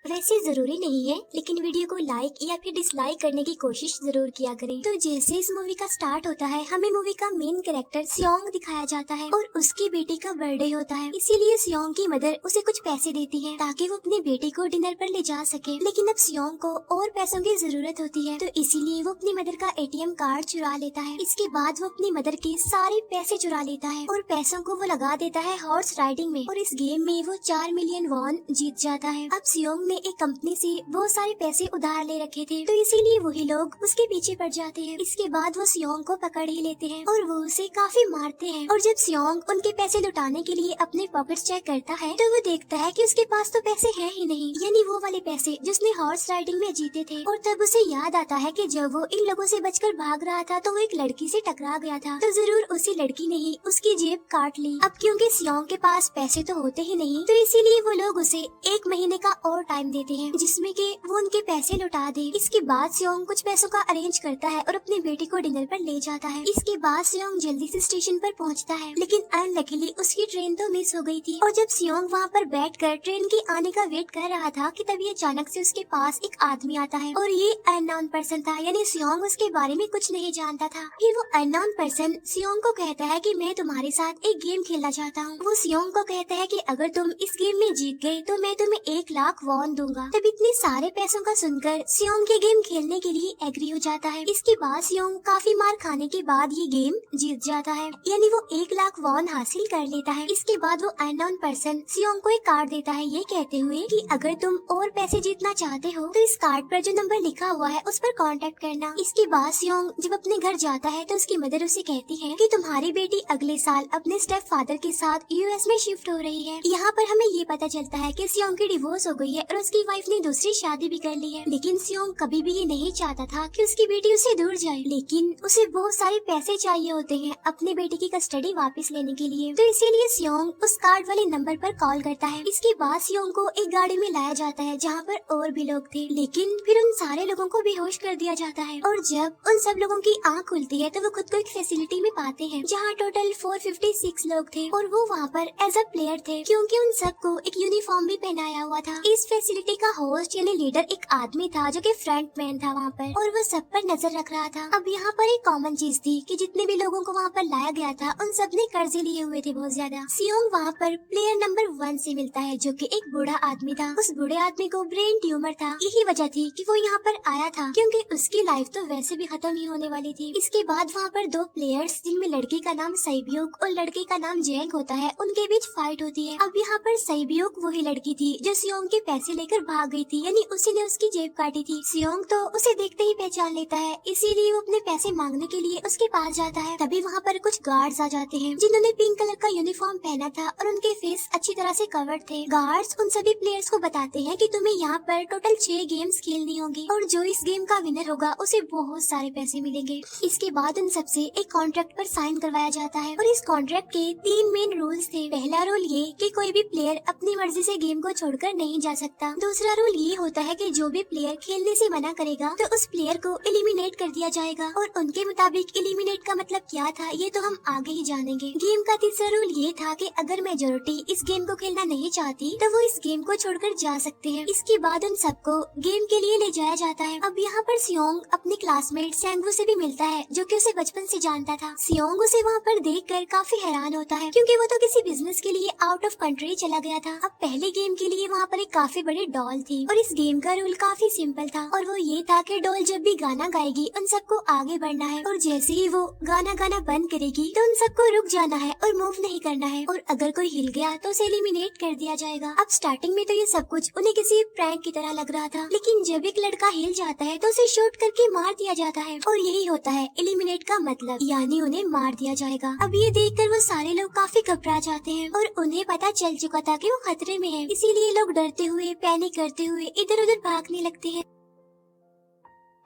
वैसे जरूरी नहीं है, लेकिन वीडियो को लाइक या फिर डिसलाइक करने की कोशिश जरूर किया करें। तो जैसे इस मूवी का स्टार्ट होता है, हमें मूवी का मेन कैरेक्टर सियोंग दिखाया जाता है और उसकी बेटी का बर्थडे होता है। इसीलिए सियोंग की मदर उसे कुछ पैसे देती है ताकि वो अपनी बेटी को डिनर पर ले जा सके। लेकिन अब सियोंग को और पैसों की जरूरत होती है, तो इसीलिए वो अपनी मदर का एटीएम कार्ड चुरा लेता है। इसके बाद वो अपनी मदर के सारे पैसे चुरा लेता है और पैसों को वो लगा देता है हॉर्स राइडिंग में, और इस गेम में वो 4 मिलियन वॉन जीत जाता है। अब सियोंग ने एक कंपनी से बहुत सारे पैसे उधार ले रखे थे, तो इसीलिए वही लोग उसके पीछे पड़ जाते हैं। इसके बाद वो सियोंग को पकड़ ही लेते हैं और वो उसे काफी मारते हैं। और जब सियोंग उनके पैसे लुटाने के लिए अपने पॉकेट्स चेक करता है, तो वो देखता है कि उसके पास तो पैसे हैं ही नहीं, यानी वो वाले पैसे जिसने हॉर्स राइडिंग में जीते थे। और तब उसे याद आता है कि जब वो इन लोगों से बचकर भाग रहा था, तो वो एक लड़की से टकरा गया था, तो जरूर उसी लड़की ने ही उसकी जेब काट ली। अब क्योंकि सियोंग के पास पैसे तो होते ही नहीं, तो इसीलिए वो लोग उसे 1 महीने का और टाइम देते हैं जिसमें कि वो उनके पैसे लौटा दे। इसके बाद सियोंग कुछ पैसों का अरेंज करता है और अपनी बेटी को डिनर पर ले जाता है। इसके बाद सियोंग जल्दी से स्टेशन पर पहुंचता है, लेकिन अनलकीली उसकी ट्रेन तो मिस हो गई थी। और जब सियोंग वहां पर बैठकर ट्रेन के आने का वेट कर रहा था कि तभी अचानक से उसके पास एक आदमी आता है, और ये अननोन पर्सन था, यानी सियोंग उसके बारे में कुछ नहीं जानता था। फिर वो अननोन पर्सन सियोंग को कहता है कि मैं तुम्हारे साथ एक गेम खेलना चाहता हूँ। वो सियोंग को कहता है कि अगर तुम इस गेम में जीत गए तो मैं तुम्हें 1 लाख वॉन दूंगा। तब इतने सारे पैसों का सुनकर सियोंग के गेम खेलने के लिए एग्री हो जाता है। इसके बाद सियोंग काफी मार खाने के बाद ये गेम जीत जाता है, यानी वो 1 लाख वॉन हासिल कर लेता है। इसके बाद वो अननोन पर्सन सियोंग को एक कार्ड देता है, ये कहते हुए कि अगर तुम और पैसे जीतना चाहते हो तो इस कार्ड पर जो नंबर लिखा हुआ है उस पर कांटेक्ट करना। इसके बाद सियोंग जब अपने घर जाता है तो उसकी मदर उसे कहती है कि तुम्हारी बेटी अगले साल अपने स्टेप फादर के साथ यूएस में शिफ्ट हो रही है। यहाँ पर हमें ये पता चलता है कि सियोंग की डिवोर्स हो गई है और उसकी वाइफ ने दूसरी शादी भी कर ली है। लेकिन सियोंग कभी भी ये नहीं चाहता था कि उसकी बेटी उससे दूर जाए, लेकिन उसे बहुत सारे पैसे चाहिए होते हैं अपनी बेटी की कस्टडी वापस लेने के लिए, तो इसीलिए सियोंग उस कार्ड वाले नंबर पर कॉल करता है। इसके बाद सियोंग को एक गाड़ी में लाया जाता है जहाँ पर और भी लोग थे, लेकिन फिर उन सारे लोगों को बेहोश कर दिया जाता है। और जब उन सब लोगों की आँख खुलती है तो वो खुद को एक फैसिलिटी में पाते हैं जहाँ टोटल 456 लोग थे, और वो वहाँ पर एज अ प्लेयर थे क्योंकि उन सबको एक यूनिफॉर्म भी पहनाया हुआ था। इस फैसिलिटी का होस्ट यानी लीडर एक आदमी था जो कि फ्रंट मैन था वहाँ पर, और वो सब पर नजर रख रहा था। अब यहाँ पर एक कॉमन चीज थी कि जितने भी लोगों को वहाँ पर लाया गया था उन सब ने कर्जे लिए हुए थे बहुत ज्यादा। सियोंग वहाँ पर प्लेयर नंबर 1 से मिलता है जो कि एक बूढ़ा आदमी था। उस बूढ़े आदमी को ब्रेन ट्यूमर था, यही वजह थी कि वो यहाँ पर आया था क्योंकि उसकी लाइफ तो वैसे भी खत्म ही होने वाली थी। इसके बाद वहाँ पर 2 प्लेयर्स जिनमें लड़की का नाम सैब्यूक और लड़के का नाम जेंग होता है, उनके बीच फाइट होती है। अब यहाँ पर सैब्यूक वही लड़की थी जो सियोंग के पैसे लेकर भाग गई थी, यानी उसी ने उसकी जेब काटी थी। सियोंग तो उसे देखते ही पहचान लेता है, इसीलिए वो अपने पैसे मांगने के लिए उसके पास जाता है। तभी वहाँ पर कुछ गार्ड्स आ जाते हैं जिन्होंने पिंक कलर का यूनिफॉर्म पहना था और उनके फेस अच्छी तरह से कवर्ड थे। गार्ड्स उन सभी प्लेयर्स को बताते हैं कि तुम्हें यहाँ पर टोटल 6 गेम्स खेलनी होगी और जो इस गेम का विनर होगा उसे बहुत सारे पैसे मिलेंगे। इसके बाद उन सबसे एक कॉन्ट्रैक्ट पर साइन करवाया जाता है, और इस कॉन्ट्रैक्ट के 3 मेन रूल्स थे। पहला रूल ये कि कोई भी प्लेयर अपनी मर्जी से गेम को छोड़कर नहीं जा सकता। दूसरा रूल ये होता है कि जो भी प्लेयर खेलने से मना करेगा तो उस प्लेयर को एलिमिनेट कर दिया जाएगा, और उनके मुताबिक एलिमिनेट का मतलब क्या था ये तो हम आगे ही जानेंगे। गेम का तीसरा रूल ये था कि अगर मेजोरिटी इस गेम को खेलना नहीं चाहती तो वो इस गेम को छोड़कर जा सकते हैं। इसके बाद उन सबको गेम के लिए ले जाया जाता है। अब यहाँ पर सियोंग अपने क्लासमेट सैंगवू से भी मिलता है जो कि उसे बचपन से जानता था। सियोंग उसे वहाँ पर देखकर काफी हैरान होता है क्योंकि वो तो किसी बिजनेस के लिए आउट ऑफ कंट्री चला गया था। अब पहले गेम के लिए वहाँ पर एक काफी बड़ी डॉल थी, और इस गेम का रूल काफी सिंपल था, और वो ये था कि डॉल जब भी गाना गाएगी उन सबको आगे बढ़ना है, और जैसे ही वो गाना गाना बंद करेगी तो उन सबको रुक जाना है और मूव नहीं करना है, और अगर कोई हिल गया तो उसे एलिमिनेट कर दिया जाएगा। अब स्टार्टिंग में तो ये सब कुछ उन्हें किसी प्रैंक की तरह लग रहा था, लेकिन जब एक लड़का हिल जाता है तो उसे शूट करके मार दिया जाता है, और यही होता है एलिमिनेट का मतलब, यानी उन्हें मार दिया जाएगा। अब ये देखकर वो सारे लोग काफी घबरा जाते हैं और उन्हें पता चल चुका था कि वो खतरे में है, इसीलिए लोग डरते हुए पैनिक करते हुए इधर उधर भागने लगते हैं।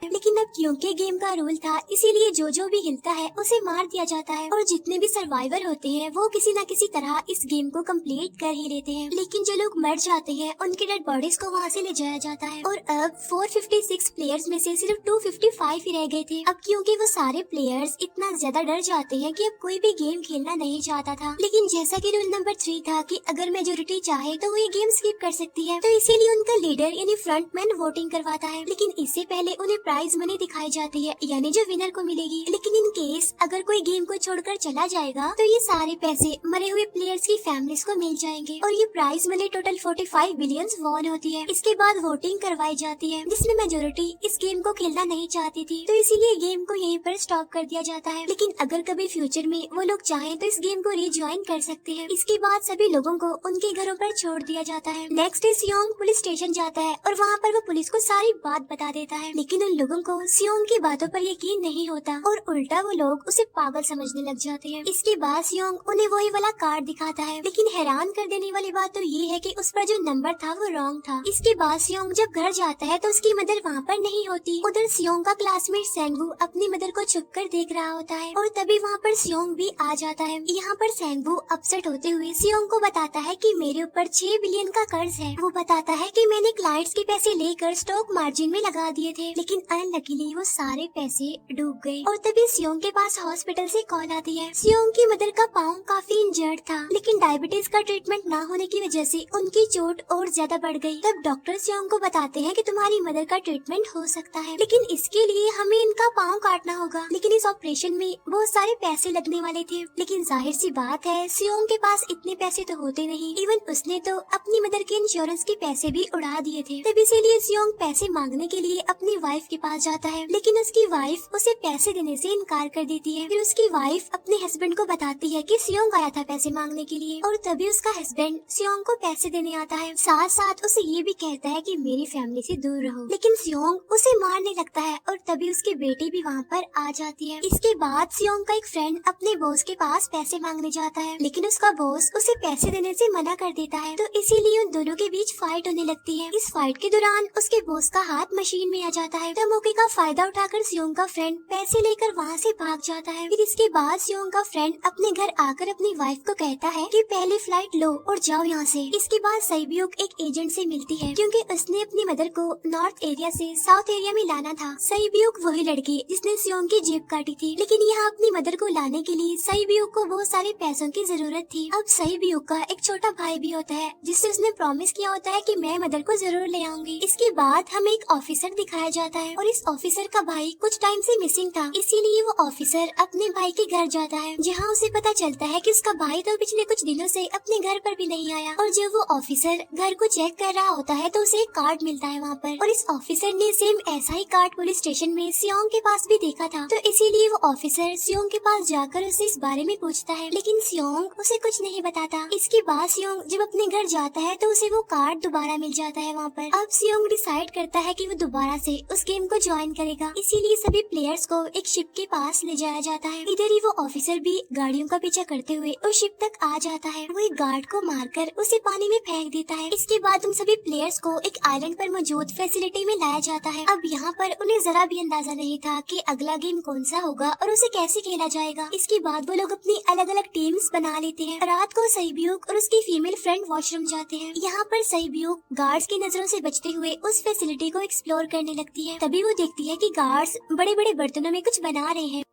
लेकिन अब क्योंकि गेम का रूल था, इसीलिए जो भी हिलता है उसे मार दिया जाता है और जितने भी सर्वाइवर होते हैं वो किसी न किसी तरह इस गेम को कंप्लीट कर ही लेते हैं। लेकिन जो लोग मर जाते हैं उनकी डेड बॉडीज को वहाँ से ले जाया जाता है और अब 456 प्लेयर्स में से सिर्फ 255 ही रह गए थे। अब क्योंकि वो सारे प्लेयर्स इतना ज्यादा डर जाते हैं कि अब कोई भी गेम खेलना नहीं चाहता था। लेकिन जैसा कि रूल नंबर 3 था कि अगर मेजोरिटी चाहे तो वो ये गेम स्किप कर सकती है, तो इसीलिए उनका लीडर यानी फ्रंटमैन वोटिंग करवाता है। लेकिन इससे पहले उन्हें प्राइज मनी दिखाई जाती है, यानी जो विनर को मिलेगी। लेकिन इन केस अगर कोई गेम को छोड़कर चला जाएगा तो ये सारे पैसे मरे हुए प्लेयर्स की फैमिलीज को मिल जाएंगे और ये prize money total 45 billion won होती है। इसके बाद वोटिंग करवाई जाती है जिसमें मेजोरिटी इस गेम को खेलना नहीं चाहती थी, तो इसीलिए गेम को यहीं पर स्टॉप कर दिया जाता है। लेकिन अगर कभी फ्यूचर में वो लोग चाहें तो इस गेम को रिज्वाइन कर सकते हैं। इसके बाद सभी लोगों को उनके घरों पर छोड़ दिया जाता है। नेक्स्ट डे सियोंग पुलिस स्टेशन जाता है और वहाँ पर वो पुलिस को सारी बात बता देता है, लेकिन उन लोगों को सियोंग की बातों पर यकीन नहीं होता और उल्टा वो लोग उसे पागल समझने लग जाते हैं। इसके बाद सियोंग उन्हें वही वाला कार्ड दिखाता है, लेकिन हैरान कर देने वाली बात तो ये है कि उस पर जो नंबर था वो रॉन्ग था। इसके बाद सियोंग जब घर जाता है तो उसकी मदर वहाँ पर नहीं होती। उधर सियोंग का क्लासमेट सेंगवू अपनी मदर को छुप कर देख रहा होता है और तभी वहाँ पर सियोंग भी आ जाता है। यहाँ पर सेंगवू अपसेट होते हुए सियोंग को बताता है कि मेरे ऊपर 6 बिलियन का कर्ज है। वो बताता है कि मैंने क्लाइंट्स के पैसे लेकर स्टॉक मार्जिन में लगा दिए थे, लेकिन अनलकीली वो सारे पैसे डूब गए। और तभी सियोंग के पास हॉस्पिटल से कॉल आती है। सियोंग की मदर का पाँव काफी इंजर्ड था, लेकिन डायबिटीज का ट्रीटमेंट न होने की वजह से उनकी चोट और ज्यादा बढ़ गई। तब डॉक्टर सियोंग को बताते हैं कि तुम्हारी मदर का ट्रीटमेंट हो सकता है, लेकिन इसके लिए हमें इनका पाँव काटना होगा। लेकिन इस ऑपरेशन में बहुत सारे पैसे लगने वाले थे, लेकिन जाहिर सी बात है सियोंग के पास इतने पैसे तो होते नहीं। इवन उसने तो अपनी मदर के इंश्योरेंस के पैसे भी उड़ा दिए थे। तब इसीलिए सियोंग पैसे मांगने के लिए अपनी वाइफ के पास जाता है, लेकिन उसकी वाइफ उसे पैसे देने से इनकार कर देती है। फिर उसकी वाइफ अपने हस्बैंड को बताती है कि सियोंग आया था पैसे मांगने के लिए और तभी उसका हस्बैंड सियोंग को पैसे देने आता है। साथ साथ उसे ये भी कहता है कि मेरी फैमिली से दूर रहो, लेकिन सियोंग उसे मारने लगता है और तभी उसकी बेटी भी वहाँ पर आ जाती है। इसके बाद सियोंग का एक फ्रेंड अपने बॉस के पास पैसे मांगने जाता है, लेकिन उसका बॉस उसे पैसे देने से मना कर देता है, तो इसीलिए उन दोनों के बीच फाइट होने लगती है। इस फाइट के दौरान उसके बॉस का हाथ मशीन में आ जाता है, तो मौके का फायदा उठाकर सियोंग का फ्रेंड पैसे लेकर वहाँ से भाग जाता है। फिर इसके बाद सियोंग का फ्रेंड अपने घर आकर अपनी वाइफ को कहता है कि पहले फ्लाइट लो और जाओ यहाँ से। इसके बाद सईब्यूक एक एजेंट से मिलती है, क्योंकि उसने अपनी मदर को नॉर्थ एरिया से साउथ एरिया में लाना था। सईब्यूक वही लड़की जिसने सियोंग की जेब काटी थी, लेकिन यहाँ अपनी मदर को लाने के लिए सईब्यूक को बहुत सारे पैसों की जरूरत थी। अब सईब्यूक का एक छोटा भाई भी होता है जिससे उसने प्रॉमिस किया होता है कि मैं मदर को जरूर ले आऊंगी। इसके बाद हमें एक ऑफिसर दिखाया जाता है और इस ऑफिसर का भाई कुछ टाइम से मिसिंग था, इसीलिए वो ऑफिसर अपने भाई के घर जाता है, जहाँ उसे पता चलता है कि उसका भाई तो पिछले कुछ दिनों से अपने घर पर भी नहीं आया। और जब वो ऑफिसर घर को चेक कर रहा होता है तो उसे एक कार्ड मिलता है वहाँ पर, और इस ऑफिसर ने सेम ऐसा ही कार्ड पुलिस स्टेशन में सियोंग के पास भी देखा था, तो इसीलिए वो ऑफिसर सियोंग के पास जाकर उसे इस बारे में पूछता है, लेकिन सियोंग उसे कुछ नहीं बताता। इसके बाद सियोंग जब अपने घर जाता है तो उसे वो कार्ड दोबारा मिल जाता है वहाँ पर। अब सियोंग डिसाइड करता है कि वो दोबारा से उस गेम को ज्वाइन करेगा, इसीलिए सभी प्लेयर्स को एक शिप के पास ले जाया जाता है। इधर ही वो ऑफिसर भी गाड़ियों का पीछा करते हुए उस शिप तक आ जाता है। वो एक गार्ड को मारकर उसे पानी में फेंक देता है। इसके बाद उन सभी प्लेयर्स को एक आइलैंड पर मौजूद फैसिलिटी में लाया जाता है। अब यहाँ पर उन्हें जरा भी अंदाजा नहीं था कि अगला गेम कौन सा होगा और उसे कैसे खेला जाएगा। इसके बाद वो लोग अपनी अलग अलग टीम्स बना लेते हैं। रात को सईब्यूक और उसकी फीमेल फ्रेंड वॉशरूम जाते हैं। यहाँ पर सईब्यूक गार्ड्स की नजरों से बचते हुए उस फैसिलिटी को एक्सप्लोर करने लगती है। तभी वो देखती है कि गार्ड्स बड़े बड़े बर्तनों में कुछ बना रहे हैं,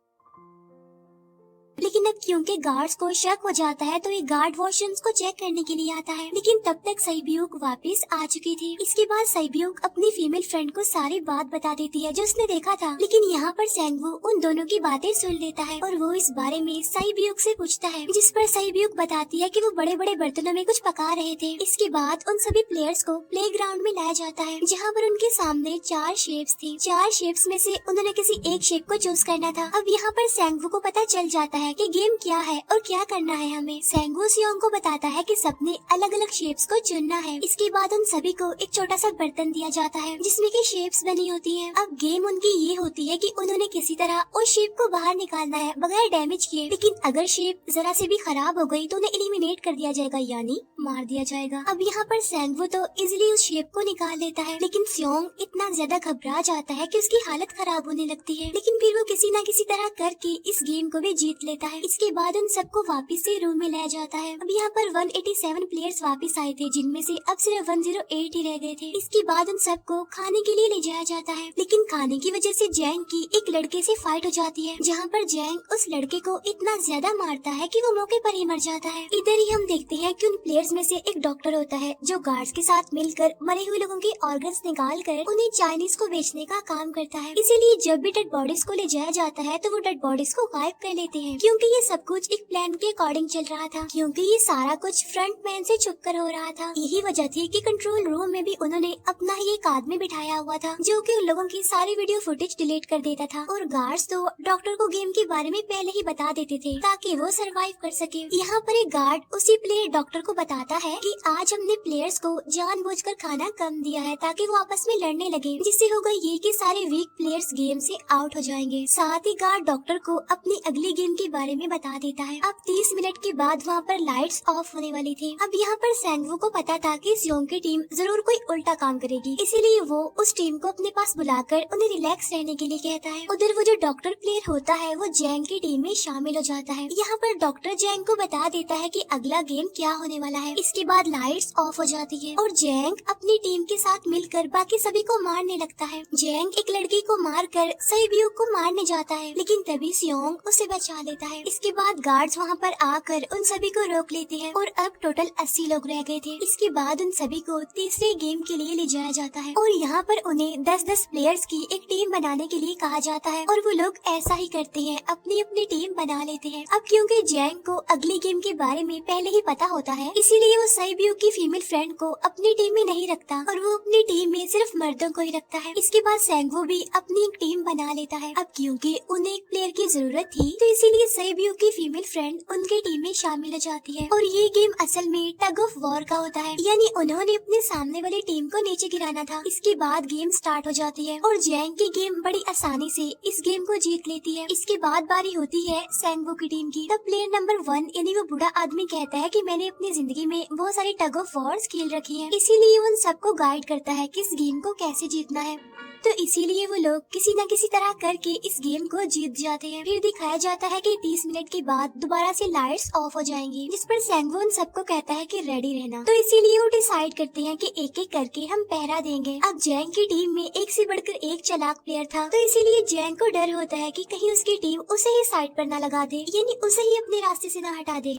लेकिन अब क्योंकि गार्ड्स को शक हो जाता है तो एक गार्ड वॉशरूम्स को चेक करने के लिए आता है, लेकिन तब तक सईब्यूक वापस आ चुकी थी। इसके बाद सईब्यूक अपनी फीमेल फ्रेंड को सारी बात बता देती है जो उसने देखा था, लेकिन यहाँ पर सेंगवू उन दोनों की बातें सुन लेता है और वो इस बारे में सईब्यूक से पूछता है, जिस पर सईब्यूक बताती है कि वो बड़े बड़े बर्तनों में कुछ पका रहे थे। इसके बाद उन सभी प्लेयर्स को प्ले ग्राउंड में लाया जाता है, जहाँ पर उनके सामने 4 शेप्स थी। 4 शेप्स में से उन्होंने किसी एक शेप को चूज करना था। अब यहाँ पर सेंगवू को पता चल जाता है है कि गेम क्या है और क्या करना है हमें। सेंगवू सियोंग को बताता है कि सबने अलग अलग शेप्स को चुनना है। इसके बाद उन सभी को एक छोटा सा बर्तन दिया जाता है जिसमें की शेप्स बनी होती है। अब गेम उनकी ये होती है कि उन्होंने किसी तरह उस शेप को बाहर निकालना है बगैर डैमेज किए, लेकिन अगर शेप जरा से भी खराब हो गई तो उन्हें एलिमिनेट कर दिया जाएगा, यानी मार दिया जाएगा। अब यहाँ पर सेंगवू तो इजिली उस शेप को निकाल लेता है, लेकिन सियोंग इतना ज्यादा घबरा जाता है कि उसकी हालत खराब होने लगती है, लेकिन फिर वो किसी न किसी तरह करके इस गेम को भी जीत लेता है। इसके बाद उन सबको वापस से रूम में लाया जाता है। अब यहाँ पर 187 प्लेयर्स वापस आए थे, जिनमें से अब सिर्फ 108 ही रह गए थे। इसके बाद उन सबको खाने के लिए ले जाया जाता है, लेकिन खाने की वजह से जैंग की एक लड़के से फाइट हो जाती है, जहाँ पर जैंग उस लड़के को इतना ज्यादा मारता है कि वो मौके पर ही मर जाता है। इधर ही हम देखते हैं कि उन प्लेयर्स में से एक डॉक्टर होता है जो गार्ड्स के साथ मिलकर मरे हुए लोगों के ऑर्गन्स निकाल कर उन्हें चाइनीज को बेचने का काम करता है। इसीलिए जब भी डेड बॉडीज को ले जाया जाता है तो वो डेड बॉडीज को गायब कर लेते हैं, क्योंकि ये सब कुछ एक प्लान के अकॉर्डिंग चल रहा था, क्योंकि ये सारा कुछ फ्रंट मैन से छुप कर हो रहा था। यही वजह थी कि कंट्रोल रूम में भी उन्होंने अपना ही एक आदमी बिठाया हुआ था जो कि उन लोगों की सारी वीडियो फुटेज डिलीट कर देता था, और गार्ड्स तो डॉक्टर को गेम के बारे में पहले ही बता देते थे ताकि वो सरवाइव कर सके। यहाँ पर एक गार्ड उसी प्लेयर डॉक्टर को बताता है कि आज हमने प्लेयर्स को जानबूझकर खाना कम दिया है ताकि वो आपस में लड़ने लगे, जिससे होगा ये कि सारे वीक प्लेयर्स गेम से आउट हो जाएंगे। साथ ही गार्ड डॉक्टर को अपनी अगली गेम के बारे में बता देता है। अब 30 मिनट के बाद वहाँ पर लाइट्स ऑफ होने वाली थी। अब यहाँ पर सेंगवू को पता था कि सियोंग की टीम जरूर कोई उल्टा काम करेगी, इसीलिए वो उस टीम को अपने पास बुलाकर उन्हें रिलैक्स रहने के लिए कहता है। उधर वो जो डॉक्टर प्लेयर होता है वो जैंग की टीम में शामिल हो जाता है। यहाँ पर डॉक्टर जैंग को बता देता है कि अगला गेम क्या होने वाला है। इसके बाद लाइट्स ऑफ हो जाती है और जैंग अपनी टीम के साथ मिलकर बाकी सभी को मारने लगता है। जैंग एक लड़की को मारकर सईब्यू को मारने जाता है, लेकिन तभी सियोंग उसे बचा लेता है। इसके बाद गार्ड्स वहाँ पर आकर उन सभी को रोक लेते हैं और अब टोटल 80 लोग रह गए थे। इसके बाद उन सभी को तीसरे गेम के लिए ले जाया जाता है और यहाँ पर उन्हें 10-10 प्लेयर्स की एक टीम बनाने के लिए कहा जाता है, और वो लोग ऐसा ही करते हैं, अपनी अपनी टीम बना लेते हैं। अब क्योंकि जैंग को अगली गेम के बारे में पहले ही पता होता है, इसीलिए वो सईब्यू की फीमेल फ्रेंड को अपनी टीम में नहीं रखता और वो अपनी टीम में सिर्फ मर्दों को ही रखता है। इसके बाद सेंगवू भी अपनी एक टीम बना लेता है। अब क्योंकि उन्हें एक प्लेयर की जरूरत थी तो इसीलिए सईब्यू की फीमेल फ्रेंड उनकी टीम में शामिल हो जाती है, और ये गेम असल में टग ऑफ वॉर का होता है, यानी उन्होंने अपने सामने वाली टीम को नीचे गिराना था। इसके बाद गेम स्टार्ट हो जाती है और जैंग की गेम बड़ी आसानी से इस गेम को जीत लेती है। इसके बाद बारी होती है सेंगवू की टीम की। तब प्लेयर नंबर 1 यानी वो बूढ़ा आदमी कहता है कि मैंने अपनी जिंदगी में बहुत सारी टग ऑफ वॉर्स खेल रखी है, इसीलिए उन सबको गाइड करता है कि इस गेम को कैसे जीतना है। तो इसीलिए वो लोग किसी न किसी तरह करके इस गेम को जीत जाते हैं। फिर दिखाया जाता है कि 30 मिनट के बाद दोबारा से लाइट्स ऑफ हो जाएंगी, जिस पर सेंगवू उन सबको कहता है कि रेडी रहना। तो इसीलिए वो डिसाइड करते हैं कि एक एक करके हम पहरा देंगे। अब जैंग की टीम में एक से बढ़कर एक चालाक प्लेयर था, तो इसीलिए जैंग को डर होता है कि कहीं उसकी टीम उसे ही साइड पर न लगा दे, यानी उसे ही अपने रास्ते से न हटा दे।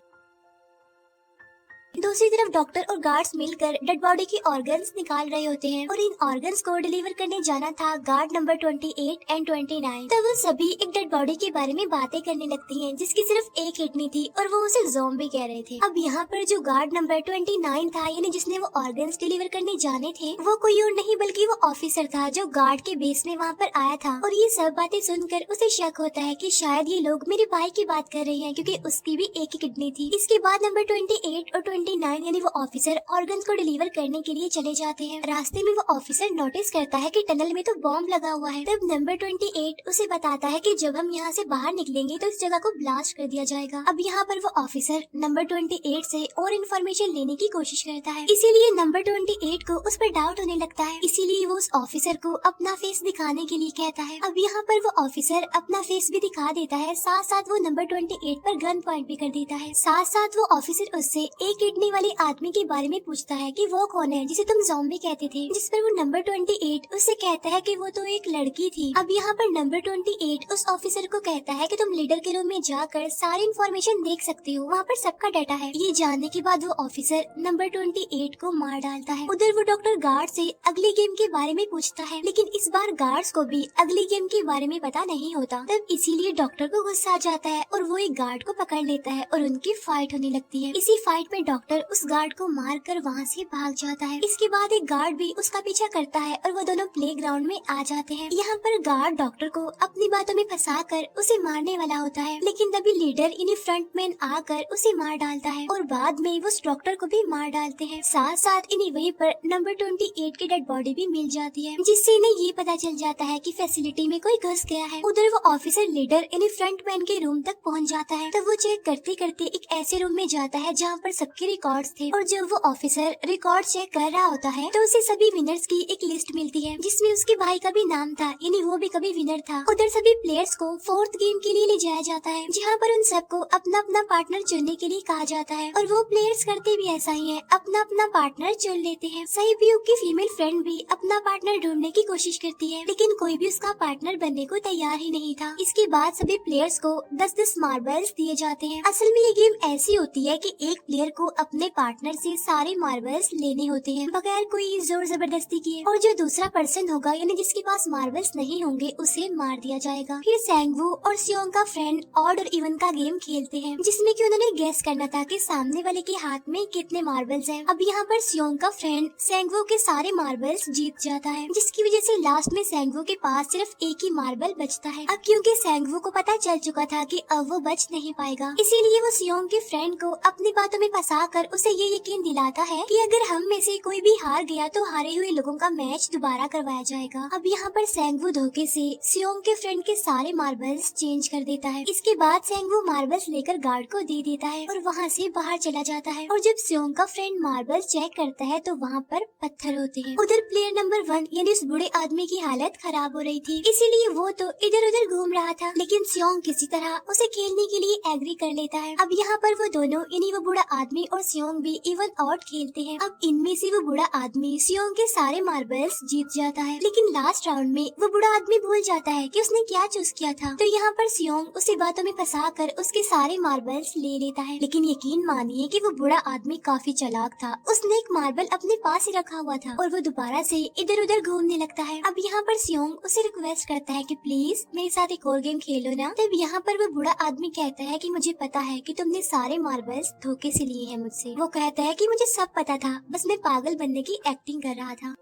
दूसरी तरफ डॉक्टर और गार्ड्स मिलकर डेड बॉडी की ऑर्गन्स निकाल रहे होते हैं और इन ऑर्गन्स को डिलीवर करने जाना था गार्ड नंबर 28 एंड 29। तब वो सभी एक डेड बॉडी के बारे में बातें करने लगती हैं जिसकी सिर्फ एक किडनी थी और वो उसे ज़ॉम्बी कह रहे थे। अब यहाँ पर जो गार्ड नंबर 29 था, यानी जिसने वो ऑर्गन्स डिलीवर करने जाने थे, वो कोई और नहीं बल्कि वो ऑफिसर था जो गार्ड के बेस में वहाँ पर आया था। और ये सब बातें सुनकर उसे शक होता है कि शायद ये लोग मेरे भाई की बात कर रहे हैं, क्योंकि उसकी भी एक ही किडनी थी। इसके बाद नंबर 28 और 29 यानी वो ऑफिसर ऑर्गन्स को डिलीवर करने के लिए चले जाते हैं। रास्ते में वो ऑफिसर नोटिस करता है कि टनल में तो बॉम्ब लगा हुआ है। तब नंबर 28 उसे बताता है कि जब हम यहाँ से बाहर निकलेंगे तो इस जगह को ब्लास्ट कर दिया जाएगा। अब यहाँ पर वो ऑफिसर नंबर 28 से और इन्फॉर्मेशन लेने की कोशिश करता है, इसीलिए नंबर 28 को उस पर डाउट होने लगता है। इसीलिए वो उस ऑफिसर को अपना फेस दिखाने के लिए कहता है। अब यहाँ पर वो ऑफिसर अपना फेस भी दिखा देता है, साथ साथ वो नंबर 28 पर गन पॉइंट भी कर देता है। साथ साथ वो ऑफिसर उससे एक किडनी वाली आदमी के बारे में पूछता है कि वो कौन है जिसे तुम ज़ॉम्बी कहते थे, जिस पर वो नंबर 28 उससे कहता है कि वो तो एक लड़की थी। अब यहाँ पर नंबर 28 उस ऑफिसर को कहता है कि तुम लीडर के रूम में जाकर सारी इन्फॉर्मेशन देख सकते हो, वहाँ पर सबका डाटा है। ये जानने के बाद वो ऑफिसर नंबर 28 को मार डालता है। उधर वो डॉक्टर गार्ड से अगली गेम के बारे में पूछता है, लेकिन इस बार गार्ड्स को भी अगली गेम के बारे में पता नहीं होता। तब इसीलिए डॉक्टर को गुस्सा आ जाता है और वो एक गार्ड को पकड़ लेता है और उनकी फाइट होने लगती है। इसी फाइट में डॉक्टर उस गार्ड को मार कर वहाँ से भाग जाता है। इसके बाद एक गार्ड भी उसका पीछा करता है और वो दोनों प्लेग्राउंड में आ जाते हैं। यहाँ पर गार्ड डॉक्टर को अपनी बातों में फंसा कर उसे मारने वाला होता है, लेकिन तभी लीडर इन्हीं फ्रंटमैन आकर उसे मार डालता है और बाद में वो उस डॉक्टर को भी मार डालते हैं। साथ साथ इन्हीं वहीं पर नंबर 28 की डेड बॉडी भी मिल जाती है, जिससे इन्हें ये पता चल जाता है कि फैसिलिटी में कोई घुस गया है। उधर वो ऑफिसर लीडर इन्हीं फ्रंटमैन के रूम तक पहुंच जाता है। तब वो चेक करते करते एक ऐसे रूम में जाता है जहाँ पर सबके रिकॉर्ड्स थे, और जब वो ऑफिसर रिकॉर्ड चेक कर रहा होता है तो उसे सभी विनर्स की एक लिस्ट मिलती है, जिसमें उसके भाई का भी नाम था, यानी वो भी कभी विनर था। उधर सभी प्लेयर्स को 4th गेम के लिए ले जाया जाता है, जहाँ पर उन सबको अपना अपना पार्टनर चुनने के लिए कहा जाता है, और वो प्लेयर्स करते भी ऐसा ही है, अपना अपना पार्टनर चुन लेते हैं। सहयोग की फीमेल फ्रेंड भी अपना पार्टनर ढूंढने की कोशिश करती है, लेकिन कोई भी उसका पार्टनर बनने को तैयार ही नहीं था। इसके बाद सभी प्लेयर्स को 10-10 मार्बल्स दिए जाते हैं। असल में ये गेम ऐसी होती है कि एक प्लेयर को अपने पार्टनर से सारे मार्बल्स लेने होते हैं बगैर कोई जोर जबरदस्ती किए, और जो दूसरा पर्सन होगा यानी जिसके पास मार्बल्स नहीं होंगे उसे मार दिया जाएगा। फिर सैंगवू और सियोंग का फ्रेंड ऑड और इवन का गेम खेलते हैं, जिसमें कि उन्होंने गेस करना था कि सामने वाले के हाथ में कितने मार्बल्स हैं। अब यहाँ पर सियोंग का फ्रेंड सैंगवू के सारे मार्बल्स जीत जाता है, जिसकी वजह से लास्ट में सैंगवू के पास सिर्फ एक ही मार्बल बचता है। अब क्योंकि सैंगवू को पता चल चुका था कि अब वो बच नहीं पाएगा, इसीलिए वो सियोंग के फ्रेंड को अपनी बातों में फंसाकर उसे ये यकीन दिलाता है कि अगर हम में से कोई भी हार गया तो हारे हुए लोगों का मैच दोबारा करवाया जाएगा। अब यहाँ पर सैंगवू धोखे से सियोंग के फ्रेंड के सारे मार्बल्स चेंज कर देता है। इसके बाद सैंगवू मार्बल्स लेकर गार्ड को दे देता है और वहाँ से बाहर चला जाता है, और जब सियोंग का फ्रेंड मार्बल्स चेक करता है तो वहाँ पर पत्थर होते हैं। उधर प्लेयर नंबर 1 यानी उस बूढ़े आदमी की हालत खराब हो रही थी, इसीलिए वो तो इधर उधर घूम रहा था, लेकिन सियोंग किसी तरह उसे खेलने के लिए एग्री कर लेता है। अब यहाँ पर वो दोनों यानी वो बूढ़ा आदमी और सियोंग भी इवन आउट खेलते हैं। अब इनमें से वो बूढ़ा आदमी सियोंग के सारे मार्बल्स जीत जाता है, लेकिन लास्ट राउंड में वो बूढ़ा आदमी भूल जाता है कि उसने क्या चूज किया था। तो यहाँ पर सियोंग उसे बातों में फंसाकर उसके सारे मार्बल्स ले लेता है, लेकिन यकीन मानिए कि वो बूढ़ा आदमी काफी चालाक था। उसने एक मार्बल अपने पास ही रखा हुआ था और वो दोबारा से इधर उधर घूमने लगता है। अब यहाँ पर सियोंग उसे रिक्वेस्ट करता है कि प्लीज मेरे साथ एक और गेम खेलो ना। तब यहाँ पर वो बूढ़ा आदमी कहता है कि मुझे पता है कि तुमने सारे मार्बल्स धोखे से लिए हैं मुझसे। वो कहता है कि मुझे सब पता था, बस मैं पागल बनने की एक्टिंग कर रहा था।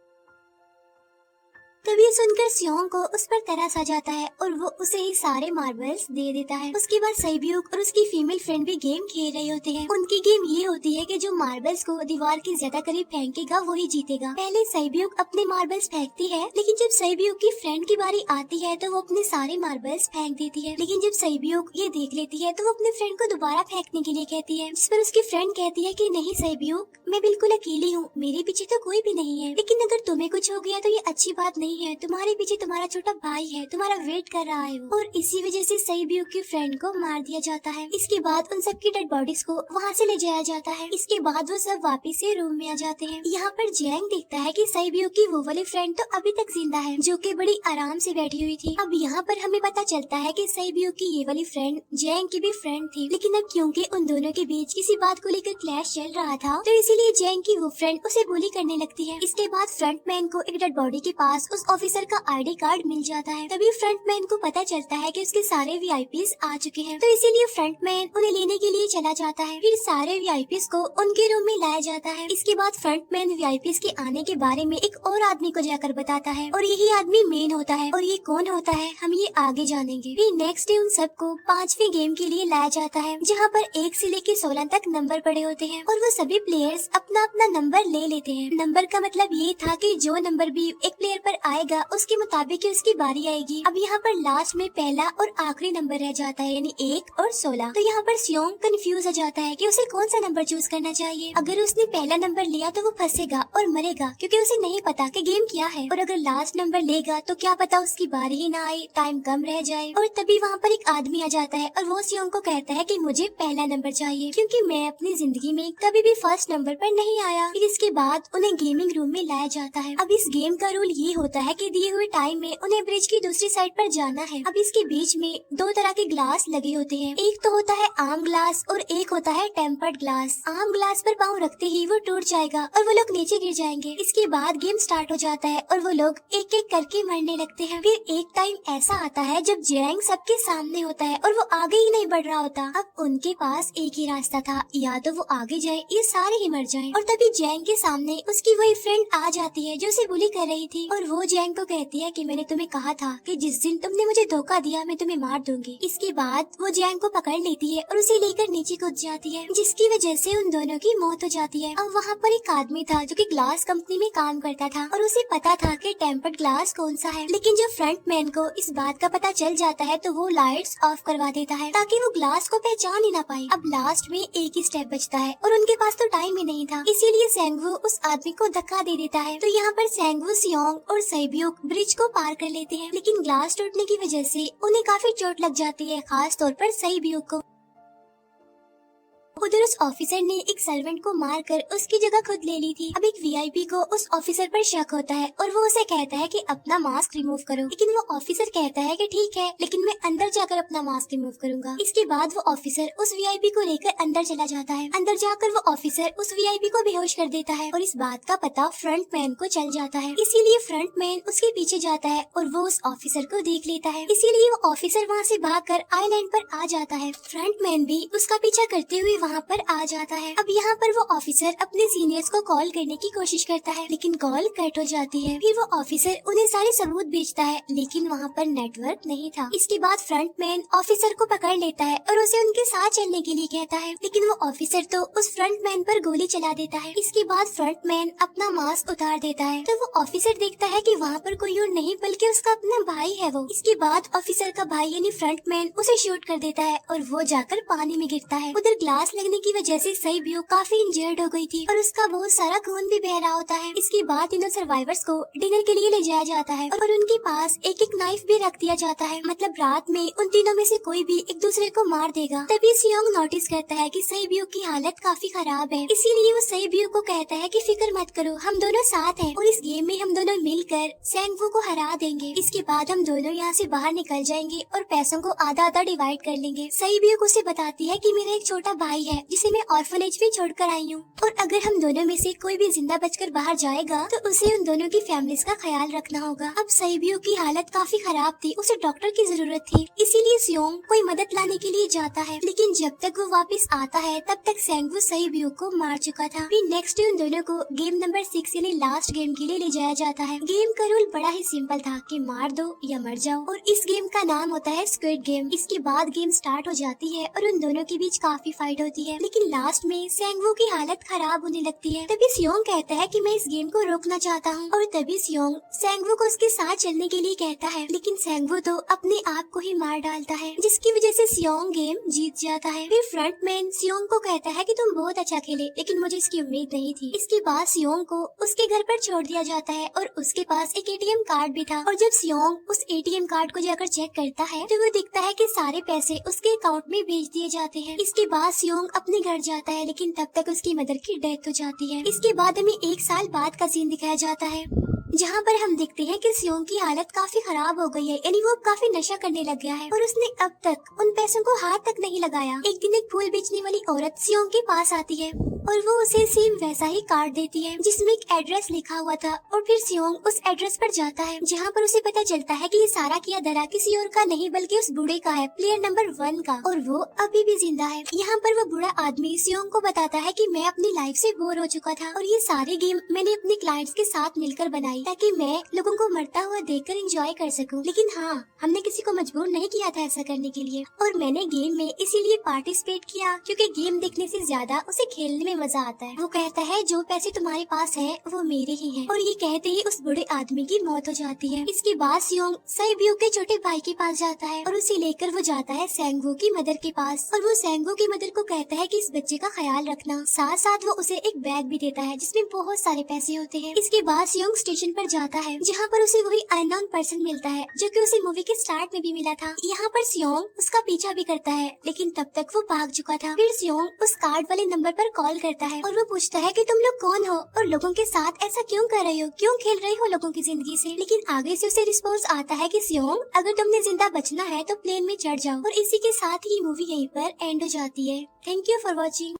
तभी सुनकर सियोंग को उस पर तरस आ जाता है और वो उसे ही सारे मार्बल्स दे देता है। उसके बाद सैब्यूक और उसकी फीमेल फ्रेंड भी गेम खेल रहे होते हैं। उनकी गेम ये होती है कि जो मार्बल्स को दीवार के ज्यादा करीब फेंकेगा वही जीतेगा। पहले सैब्यूक अपने मार्बल्स फेंकती है, लेकिन जब सैब्यूक की फ्रेंड की बारी आती है तो वो अपने सारे मार्बल्स फेंक देती है। लेकिन जब सैब्यूक ये देख लेती है तो वो अपने फ्रेंड को दोबारा फेंकने के लिए कहती है, जिस पर उसकी फ्रेंड कहती है कि नहीं सैब्यूक, मैं बिल्कुल अकेली हूँ, मेरे पीछे तो कोई भी नहीं है, लेकिन अगर तुम्हें कुछ हो गया तो ये अच्छी बात नहीं है, तुम्हारे पीछे तुम्हारा छोटा भाई है, तुम्हारा वेट कर रहा है वो। और इसी वजह से सैब्यूक की फ्रेंड को मार दिया जाता है। इसके बाद उन सबकी डेड बॉडीज को वहाँ से ले जाया जाता है। इसके बाद वो सब वापस से रूम में आ जाते हैं। यहाँ पर जैंग देखता है कि सैब्यूक की वो वाली फ्रेंड तो अभी तक जिंदा है, जो कि बड़ी आराम से बैठी हुई थी। अब यहाँ पर हमें पता चलता है कि सैब्यूक की ये वाली फ्रेंड जैंग की भी फ्रेंड थी, लेकिन अब क्योंकि उन दोनों के बीच किसी बात को लेकर क्लैश चल रहा था तो इसीलिए जैंग की वो फ्रेंड उसे बुली करने लगती है। इसके बाद फ्रंटमैन को एक डेड बॉडी के पास उस ऑफिसर का आईडी कार्ड मिल जाता है। तभी फ्रंटमैन को पता चलता है कि उसके सारे वीआईपीज आ चुके हैं, तो इसीलिए फ्रंटमैन उन्हें लेने के लिए चला जाता है। फिर सारे वीआईपीज को उनके रूम में लाया जाता है। इसके बाद फ्रंटमैन वीआईपीज के आने के बारे में एक और आदमी को जाकर बताता है, और यही आदमी मेन होता है। और ये कौन होता है हम ये आगे जानेंगे। फिर नेक्स्ट डे उन सबको 5वें गेम के लिए लाया जाता है, जहाँ पर 1 से लेकर 16 तक नंबर पड़े होते हैं, और वो सभी प्लेयर्स अपना अपना नंबर ले लेते हैं। नंबर का मतलब ये था कि जो नंबर भी एक प्लेयर पर आएगा उसके मुताबिक उसकी बारी आएगी। अब यहाँ पर लास्ट में पहला और आखिरी नंबर रह जाता है, यानी 1 और 16। तो यहाँ पर सियोंग कंफ्यूज हो जाता है कि उसे कौन सा नंबर चूज करना चाहिए। अगर उसने पहला नंबर लिया तो वो फंसेगा और मरेगा, क्योंकि उसे नहीं पता कि गेम क्या है। और अगर लास्ट नंबर लेगा तो क्या पता उसकी बारी ही ना आए, टाइम कम रह जाए। और तभी वहाँ पर एक आदमी आ जाता है और वो सियोंग को कहता है कि मुझे पहला नंबर चाहिए, क्योंकि मैं अपनी जिंदगी में कभी भी फर्स्ट नंबर पर नहीं आया। फिर इसके बाद उन्हें गेमिंग रूम में लाया जाता है। अब इस गेम का रूल ये होता है कि दिए हुए टाइम में उन्हें ब्रिज की दूसरी साइड पर जाना है। अब इसके बीच में दो तरह के ग्लास लगे होते हैं, एक तो होता है आम ग्लास और एक होता है टेम्पर्ड ग्लास। आम ग्लास पर पाँव रखते ही वो टूट जाएगा और वो लोग नीचे गिर जाएंगे। इसके बाद गेम स्टार्ट हो जाता है और वो लोग एक एक करके मरने लगते हैं। फिर एक टाइम ऐसा आता है जब जैंग सबके सामने होता है और वो आगे ही नहीं बढ़ रहा होता। अब उनके पास एक ही रास्ता था, या तो वो आगे जाए या सारे ही मर जाएं। और तभी जैंग के सामने उसकी वही फ्रेंड आ जाती है जो उसे बुली कर रही थी, और वो जैंग को कहती है कि मैंने तुम्हें कहा था कि जिस दिन तुमने मुझे धोखा दिया मैं तुम्हें मार दूंगी। इसके बाद वो जैंग को पकड़ लेती है और उसे लेकर नीचे कूद जाती है, जिसकी वजह से उन दोनों की मौत हो जाती है। अब वहाँ पर एक आदमी था जो कि ग्लास कंपनी में काम करता था और उसे पता था कि टेम्पर्ड ग्लास कौन सा है, लेकिन जब फ्रंट मैन को इस बात का पता चल जाता है तो वो लाइट्स ऑफ करवा देता है ताकि वो ग्लास को पहचान ही ना पाए। अब लास्ट में एक ही स्टेप बचता है और उनके पास तो टाइम ही नहीं था, इसीलिए सेंगवू उस आदमी को धक्का दे देता है। तो यहाँ पर सेंगवू, सियोंग और सैब्यूक ब्रिज को पार कर लेते हैं, लेकिन ग्लास टूटने की वजह से उन्हें काफी चोट लग जाती है, खास तौर पर सैब्यूक को। उधर उस ऑफिसर ने एक सर्वेंट को मारकर उसकी जगह खुद ले ली थी। अब एक वीआईपी को उस ऑफिसर पर शक होता है और वो उसे कहता है कि अपना मास्क रिमूव करो, लेकिन वो ऑफिसर कहता है कि ठीक है, लेकिन मैं अंदर जाकर अपना मास्क रिमूव करूंगा। इसके बाद वो ऑफिसर उस वीआईपी को लेकर अंदर चला जाता है। अंदर जाकर वो ऑफिसर उस वीआईपी को बेहोश कर देता है और इस बात का पता फ्रंट मैन को चल जाता है, इसीलिए फ्रंट मैन उसके पीछे जाता है और वो उस ऑफिसर को देख लेता है, इसीलिए वो ऑफिसर वहाँ से भागकर आइलैंड पर आ जाता है। फ्रंट मैन भी उसका पीछा करते हुए वहाँ पर आ जाता है। अब यहाँ पर वो ऑफिसर अपने सीनियर्स को कॉल करने की कोशिश करता है, लेकिन कॉल कट हो जाती है। फिर वो ऑफिसर उन्हें सारे सबूत भेजता है, लेकिन वहाँ पर नेटवर्क नहीं था। इसके बाद फ्रंट मैन ऑफिसर को पकड़ लेता है और उसे उनके साथ चलने के लिए कहता है, लेकिन वो ऑफिसर तो उस फ्रंट मैन पर गोली चला देता है। इसके बाद फ्रंट मैन अपना मास्क उतार देता है, तो वो ऑफिसर देखता है कि वहाँ पर कोई और नहीं बल्कि उसका अपना भाई है वो। इसके बाद ऑफिसर का भाई यानी फ्रंट मैन उसे शूट कर देता है और वो जाकर पानी में गिरता है। उधर ग्लास लगने की वजह से सैब्यूक काफी इंजर्ड हो गई थी और उसका बहुत सारा खून भी बह रहा होता है। इसके बाद इन सर्वाइवर्स को डिनर के लिए ले जाया जाता है और उनके पास एक एक नाइफ भी रख दिया जाता है, मतलब रात में उन तीनों में से कोई भी एक दूसरे को मार देगा। तभी सियोंग नोटिस करता है कि सैब्यूक की हालत काफी खराब है, इसीलिए वो सैब्यूक को कहता है कि फिक्र मत करो, हम दोनों साथ हैं और इस गेम में हम दोनों मिलकर सेंगवू को हरा देंगे। इसके बाद हम दोनों यहाँ से बाहर निकल जाएंगे और पैसों को आधा आधा डिवाइड कर लेंगे। सैब्यूक उसे बताती है कि मेरा एक छोटा भाई है जिसे मैं ऑर्फनेज में छोड़कर आई हूँ, और अगर हम दोनों में से कोई भी जिंदा बचकर बाहर जाएगा तो उसे उन दोनों की फैमिलीज का ख्याल रखना होगा। अब सैब्यूक की हालत काफी खराब थी, उसे डॉक्टर की जरूरत थी, इसीलिए सियोंग कोई मदद लाने के लिए जाता है, लेकिन जब तक वो वापस आता है तब तक सेंगवू सैब्यूक को मार चुका था। फिर नेक्स्ट डे उन दोनों को गेम नंबर 6 यानी लास्ट गेम के लिए ले जाया जाता है। गेम का रूल बड़ा ही सिंपल था कि मार दो या मर जाओ, और इस गेम का नाम होता है स्क्विड गेम। इसके बाद गेम स्टार्ट हो जाती है और उन दोनों के बीच काफी फाइट होती है, लेकिन लास्ट में सेंगवू की हालत खराब होने लगती है। तभी सियोंग कहता है कि मैं इस गेम को रोकना चाहता हूँ, और तभी सियोंग सेंगवू को उसके साथ चलने के लिए कहता है, लेकिन सेंगवू तो अपने आप को ही मार डालता है, जिसकी वजह से सियोंग गेम जीत जाता है। फिर फ्रंट मैन सियोंग को कहता है कि तुम बहुत अच्छा खेले, लेकिन मुझे इसकी उम्मीद नहीं थी। इसके बाद सियोंग को उसके घर पर छोड़ दिया जाता है और उसके पास एक एटीएम कार्ड भी था, और जब सियोंग उस एटीएम कार्ड को जाकर चेक करता है तो वो दिखता है कि सारे पैसे उसके अकाउंट में भेज दिए जाते हैं। इसके बाद सियोंग अपने घर जाता है, लेकिन तब तक उसकी मदर की डेथ हो जाती है। इसके बाद हमें 1 साल बाद का सीन दिखाया जाता है, जहाँ पर हम देखते हैं कि सियोंग की हालत काफी खराब हो गई है, यानी वो काफी नशा करने लग गया है और उसने अब तक उन पैसों को हाथ तक नहीं लगाया। एक दिन एक फूल बेचने वाली औरत सियोंग के पास आती है और वो उसे सेम वैसा ही कार्ड देती है जिसमें एक एड्रेस लिखा हुआ था, और फिर सियोंग उस एड्रेस पर जाता है, जहाँ पर उसे पता चलता है कि ये सारा किया धरा किसी और का नहीं बल्कि उस बूढ़े का है, प्लेयर नंबर 1 का, और वो अभी भी जिंदा है। यहाँ पर वो बूढ़ा आदमी सियोंग को बताता है कि मैं अपनी लाइफ से बोर हो चुका था और ये सारे गेम मैंने अपने क्लाइंट्स के साथ मिलकर बनाई ताकि मैं लोगों को मरता हुआ देखकर एंजॉय कर सकूं, लेकिन हाँ, हमने किसी को मजबूर नहीं किया था ऐसा करने के लिए, और मैंने गेम में इसीलिए पार्टिसिपेट किया क्योंकि गेम देखने से ज्यादा उसे खेलने में मजा आता है। वो कहता है जो पैसे तुम्हारे पास है वो मेरे ही हैं, और ये कहते ही उस बूढ़े आदमी की मौत हो जाती है। इसके बाद सियोंग सैब्यूक के छोटे भाई के पास जाता है और उसे लेकर वो जाता है सेंगवू की मदर के पास, और वो सेंगवू की मदर को कहता है कि इस बच्चे का ख्याल रखना, साथ साथ वो उसे एक बैग भी देता है जिसमें बहुत सारे पैसे होते हैं। इसके बाद सियोंग स्टेशन पर जाता है, जहाँ पर उसे वही अननोन पर्सन मिलता है जो कि उसे मूवी के स्टार्ट में भी मिला था। यहाँ पर सियोंग उसका पीछा भी करता है, लेकिन तब तक वो भाग चुका था। फिर सियोंग उस कार्ड वाले नंबर पर कॉल करता है और वो पूछता है कि तुम लोग कौन हो और लोगों के साथ ऐसा क्यों कर रहे हो, क्यों खेल रहे हो लोगों की जिंदगी से। लेकिन आगे से उसे रिस्पॉन्स आता है कि सियोंग, अगर तुमने जिंदा बचना है तो प्लेन में चढ़ जाओ। और इसी के साथ ही मूवी यहीं पर एंड हो जाती है। Thank you for watching.